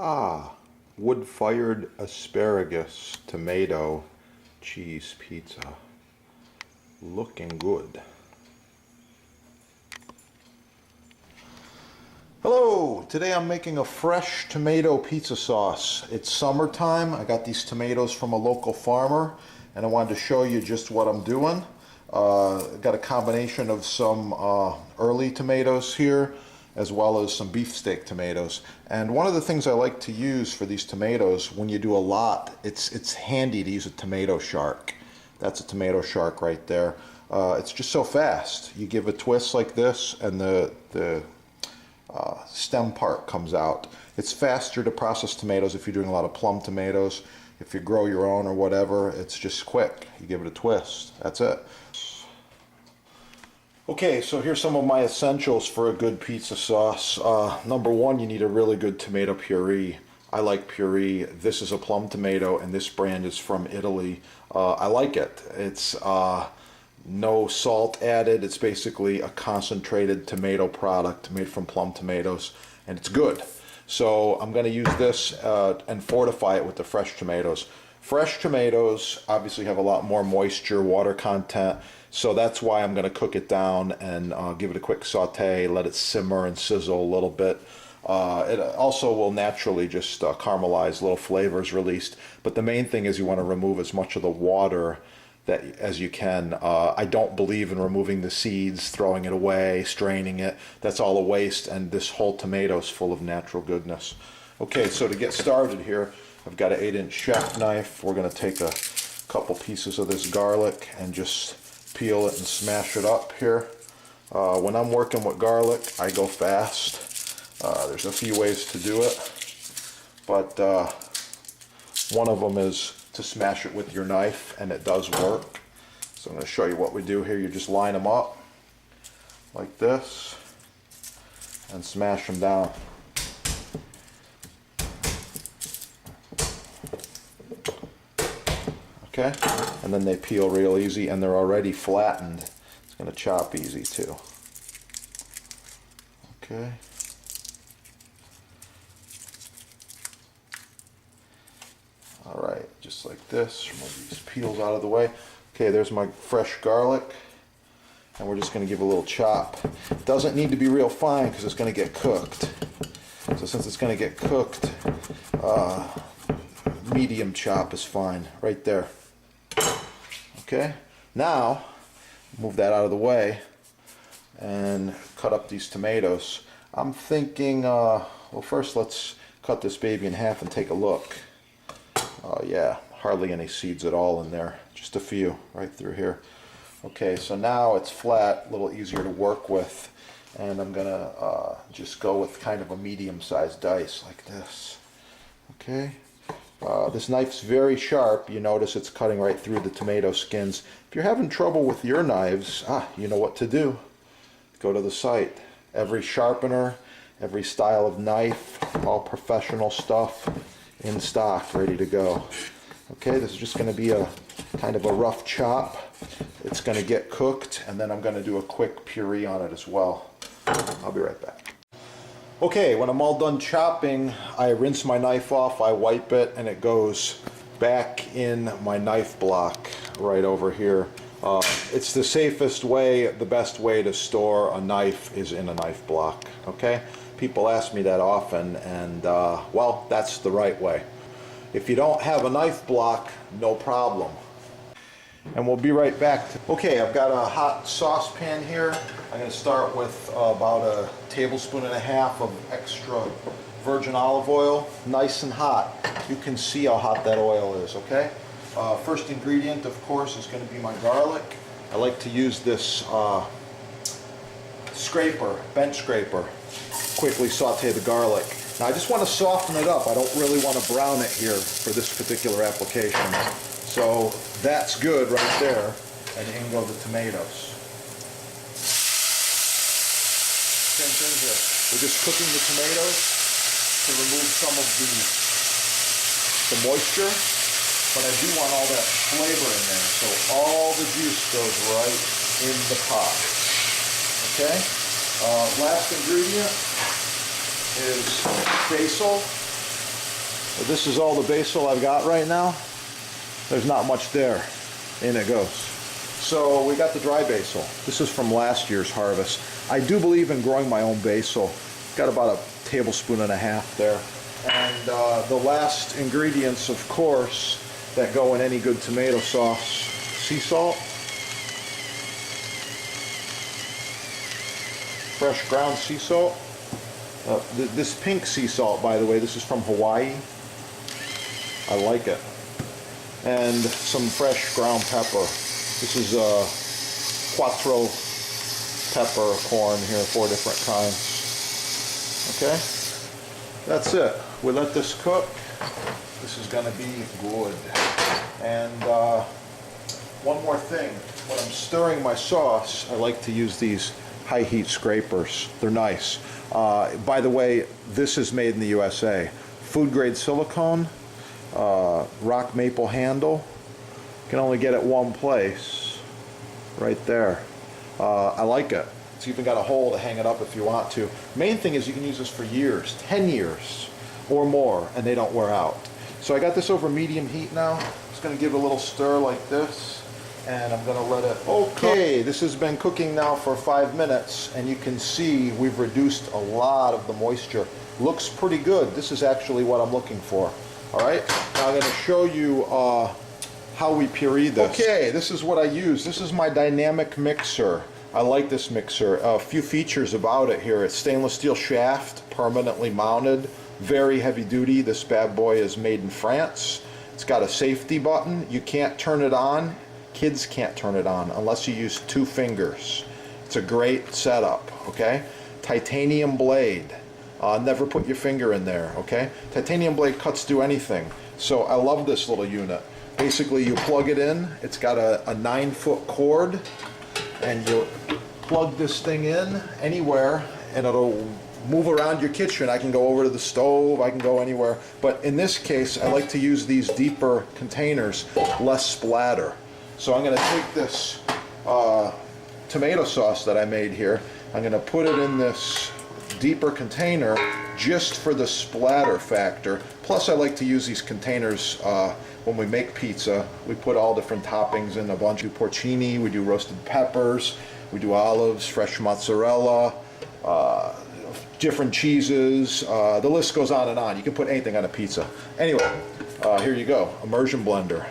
Ah, wood-fired asparagus, tomato, cheese pizza. Looking good. Hello! Today I'm making a fresh tomato pizza sauce. It's summertime. I got these tomatoes from a local farmer and I wanted to show you just what I'm doing. Got a combination of some early tomatoes here as well as some beefsteak tomatoes. And one of the things I like to use for these tomatoes, when you do a lot, it's handy to use a tomato shark. That's a tomato shark right there. It's just so fast. You give a twist like this and the stem part comes out. It's faster to process tomatoes if you're doing a lot of plum tomatoes. If you grow your own or whatever, it's just quick. You give it a twist. That's it. Okay, so here's some of my essentials for a good pizza sauce. Number one, you need a really good tomato puree. I like puree. This is a plum tomato and this brand is from Italy. I like it. It's no salt added. It's basically a concentrated tomato product made from plum tomatoes, and it's good. So I'm going to use this and fortify it with the fresh tomatoes. Fresh tomatoes obviously have a lot more moisture, water content, so that's why I'm going to cook it down and give it a quick saute, let it simmer and sizzle a little bit. It also will naturally just caramelize, little flavors released, but the main thing is you want to remove as much of the water that as you can. I don't believe in removing the seeds, throwing it away, straining it. That's all a waste, and this whole tomato is full of natural goodness. Okay, so to get started here, I've got an 8-inch chef knife. We're going to take a couple pieces of this garlic and just peel it and smash it up here. When I'm working with garlic, I go fast. There's a few ways to do it, but one of them is to smash it with your knife, and it does work. So I'm going to show you what we do here. You just line them up like this and smash them down. Okay, and then they peel real easy, and they're already flattened. It's going to chop easy too. Okay. Alright, just like this. Remove these peels out of the way. Okay, there's my fresh garlic, and we're just going to give a little chop. It doesn't need to be real fine because it's going to get cooked. So since it's going to get cooked, medium chop is fine right there. Okay, now move that out of the way and cut up these tomatoes. I'm thinking, well, first let's cut this baby in half and take a look. Yeah, hardly any seeds at all in there, just a few right through here. Okay, so now it's flat, a little easier to work with, and I'm gonna just go with kind of a medium-sized dice like this. Okay. This knife's very sharp. You notice it's cutting right through the tomato skins. If you're having trouble with your knives, you know what to do. Go to the site. Every sharpener, every style of knife, all professional stuff in stock, ready to go. Okay, this is just going to be a kind of a rough chop. It's going to get cooked, and then I'm going to do a quick puree on it as well. I'll be right back. Okay, when I'm all done chopping, I rinse my knife off, I wipe it, and it goes back in my knife block right over here. It's the safest way, the best way to store a knife is in a knife block, okay? People ask me that often, and well, that's the right way. If you don't have a knife block, no problem. And we'll be right back. Okay, I've got a hot saucepan here. I'm going to start with about a tablespoon and a half of extra virgin olive oil, nice and hot. You can see how hot that oil is, okay? First ingredient, of course, is going to be my garlic. I like to use this scraper, bench scraper. Quickly saute the garlic. Now I just want to soften it up. I don't really want to brown it here for this particular application. So that's good right there, and in go the tomatoes. Same thing here. We're just cooking the tomatoes to remove some of the moisture, but I do want all that flavor in there, so all the juice goes right in the pot. Okay? Last ingredient is basil. This is all the basil I've got right now. There's not much there. In it goes. So we got the dry basil. This is from last year's harvest. I do believe in growing my own basil. Got about a tablespoon and a half there. And the last ingredients, of course, that go in any good tomato sauce: sea salt, fresh ground sea salt. This pink sea salt, by the way, this is from Hawaii. I like it. And some fresh ground pepper. This is quattro peppercorn here, 4 different kinds. Okay, that's it. We let this cook. This is going to be good. And one more thing, when I'm stirring my sauce, I like to use these high heat scrapers. They're nice. By the way, this is made in the USA. Food grade silicone, rock maple handle. Can only get it one place, right there. I like it. It's even got a hole to hang it up if you want to. Main thing is you can use this for years, 10 years or more, and they don't wear out. So I got this over medium heat now. Just gonna give it a little stir like this, and I'm gonna let it cook. This has been cooking now for 5 minutes, and you can see we've reduced a lot of the moisture. Looks pretty good. This is actually what I'm looking for. All right, now I'm gonna show you how we puree this. Okay, this is what I use. This is my dynamic mixer. I like this mixer. A few features about it here. It's stainless steel shaft, permanently mounted, very heavy duty. This bad boy is made in France. It's got a safety button. You can't turn it on. Kids can't turn it on unless you use 2 fingers. It's a great setup, okay? Titanium blade. Never put your finger in there, okay? Titanium blade cuts through anything. So I love this little unit. Basically, you plug it in. It's got a 9-foot cord, and you plug this thing in anywhere, and it'll move around your kitchen. I can go over to the stove, I can go anywhere. But in this case, I like to use these deeper containers, less splatter. So I'm going to take this tomato sauce that I made here, I'm going to put it in this deeper container just for the splatter factor. Plus I like to use these containers when we make pizza. We put all different toppings in a bunch. We do porcini, we do roasted peppers, we do olives, fresh mozzarella, different cheeses, the list goes on and on. You can put anything on a pizza. Anyway, here you go, immersion blender.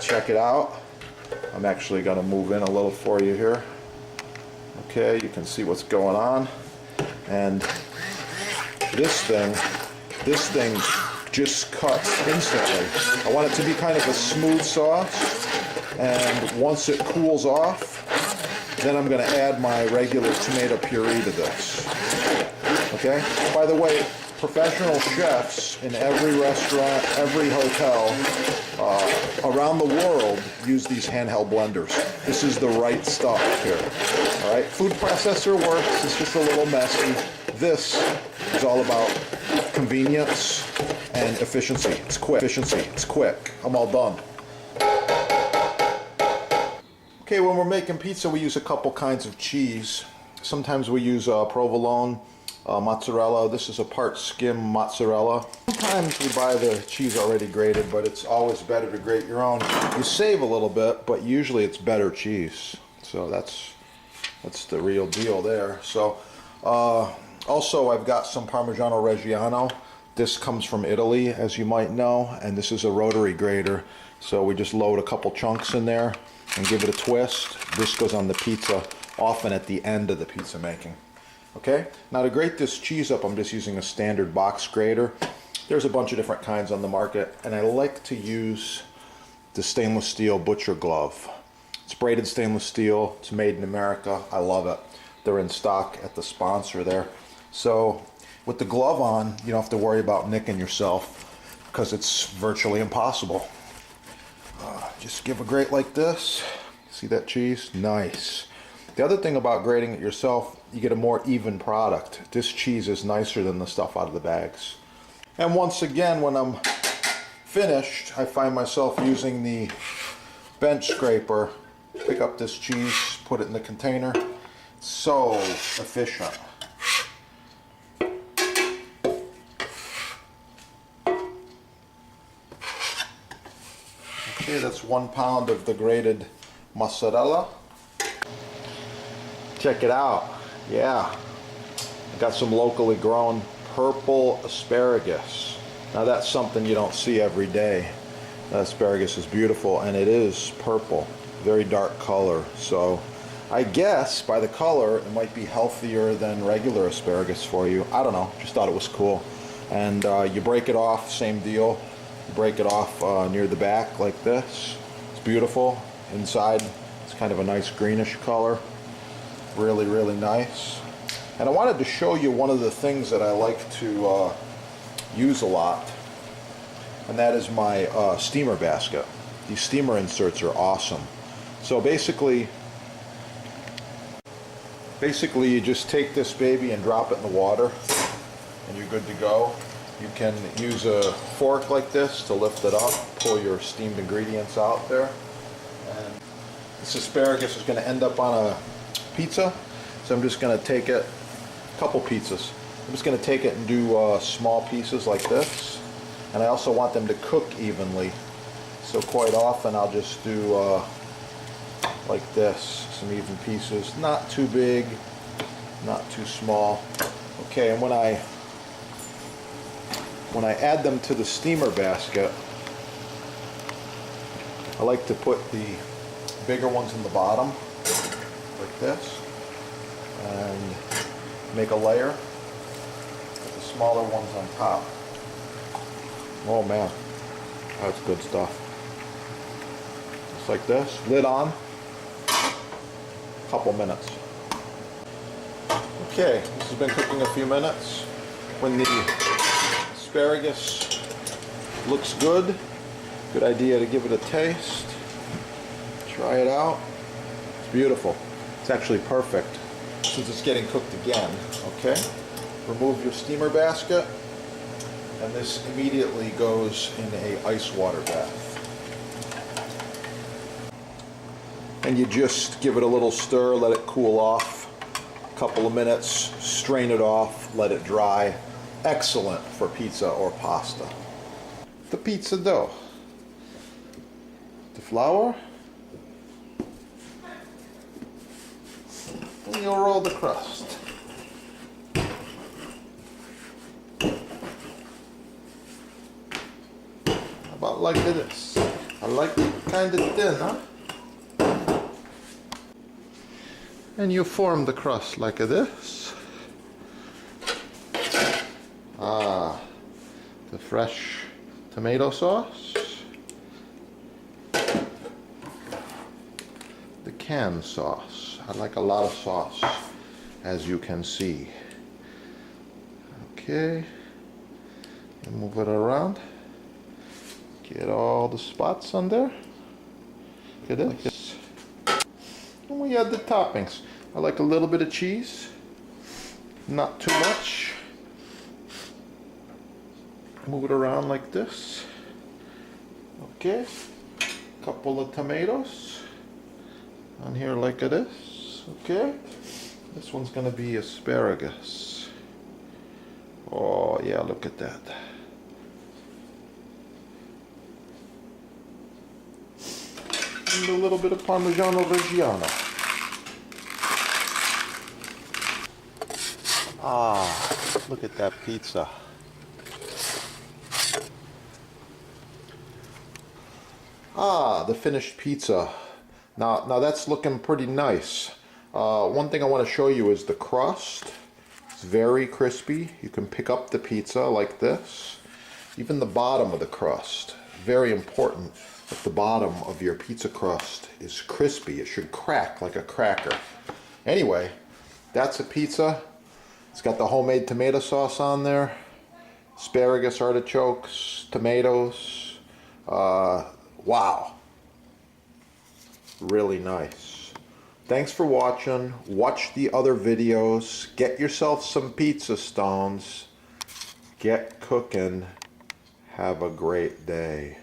Check it out. I'm actually going to move in a little for you here. Okay, you can see what's going on. And this thing just cuts instantly. I want it to be kind of a smooth sauce, and once it cools off, then I'm going to add my regular tomato puree to this. Okay? By the way, professional chefs in every restaurant, every hotel around the world use these handheld blenders. This is the right stuff here. All right? Food processor works. It's just a little messy. This is all about convenience and efficiency. It's quick. It's quick. I'm all done. Okay, when we're making pizza, we use a couple kinds of cheese. Sometimes we use provolone, mozzarella. This is a part skim mozzarella. Sometimes we buy the cheese already grated, but it's always better to grate your own. You save a little bit, but usually it's better cheese. So that's the real deal there. So also I've got some Parmigiano Reggiano. This comes from Italy, as you might know, and this is a rotary grater. So we just load a couple chunks in there and give it a twist. This goes on the pizza, often at the end of the pizza making. Okay, now to grate this cheese up, I'm just using a standard box grater. There's a bunch of different kinds on the market, and I like to use the stainless steel butcher glove. It's braided stainless steel, it's made in America, I love it. They're in stock at the sponsor there. So with the glove on, you don't have to worry about nicking yourself because it's virtually impossible. Just give a grate like this. See that cheese? Nice. The other thing about grating it yourself, you get a more even product. This cheese is nicer than the stuff out of the bags. And once again, when I'm finished, I find myself using the bench scraper. Pick up this cheese, put it in the container. So efficient. Okay, that's 1 pound of the grated mozzarella. Check it out. Yeah, I got some locally grown purple asparagus. Now that's something you don't see every day. That asparagus is beautiful, and it is purple, very dark color. So I guess by the color it might be healthier than regular asparagus for you. I don't know, just thought it was cool. And you break it off, same deal. You break it off near the back like this. It's beautiful. Inside it's kind of a nice greenish color. Really, really nice. And I wanted to show you one of the things that I like to use a lot, and that is my steamer basket. These steamer inserts are awesome. So basically you just take this baby and drop it in the water and you're good to go. You can use a fork like this to lift it up, pull your steamed ingredients out there. And this asparagus is going to end up on a pizza, so I'm just going to take it, a couple pizzas. I'm just going to take it and do small pieces like this. And I also want them to cook evenly, so quite often I'll just do like this, some even pieces, not too big, not too small. Okay, and when I add them to the steamer basket, I like to put the bigger ones in the bottom like this and make a layer with the smaller ones on top. Oh man, that's good stuff. Just like this, lid on, couple minutes. Okay, this has been cooking a few minutes. When the asparagus looks good, good idea to give it a taste. Try it out. It's beautiful. It's actually perfect since it's getting cooked again. Okay, remove your steamer basket, and this immediately goes in a ice water bath. And you just give it a little stir, let it cool off a couple of minutes, strain it off, let it dry. Excellent for pizza or pasta. The pizza dough, the flour, and you'll roll the crust. About like this. I like it kind of thin, huh? And you form the crust like this. The fresh tomato sauce. The canned sauce. I like a lot of sauce, as you can see. Okay. And move it around. Get all the spots on there. Look at this. And we add the toppings. I like a little bit of cheese, not too much. Move it around like this. Okay, couple of tomatoes on here like this. Okay, this one's gonna be asparagus. Oh yeah, look at that. And a little bit of Parmigiano Reggiano. Ah, look at that pizza. Ah, the finished pizza. Now that's looking pretty nice. One thing I want to show you is the crust. It's very crispy. You can pick up the pizza like this. Even the bottom of the crust. Very important that the bottom of your pizza crust is crispy. It should crack like a cracker. Anyway, that's a pizza. It's got the homemade tomato sauce on there. Asparagus, artichokes, tomatoes. Wow. Really nice. Thanks for watching. Watch the other videos. Get yourself some pizza stones. Get cooking. Have a great day.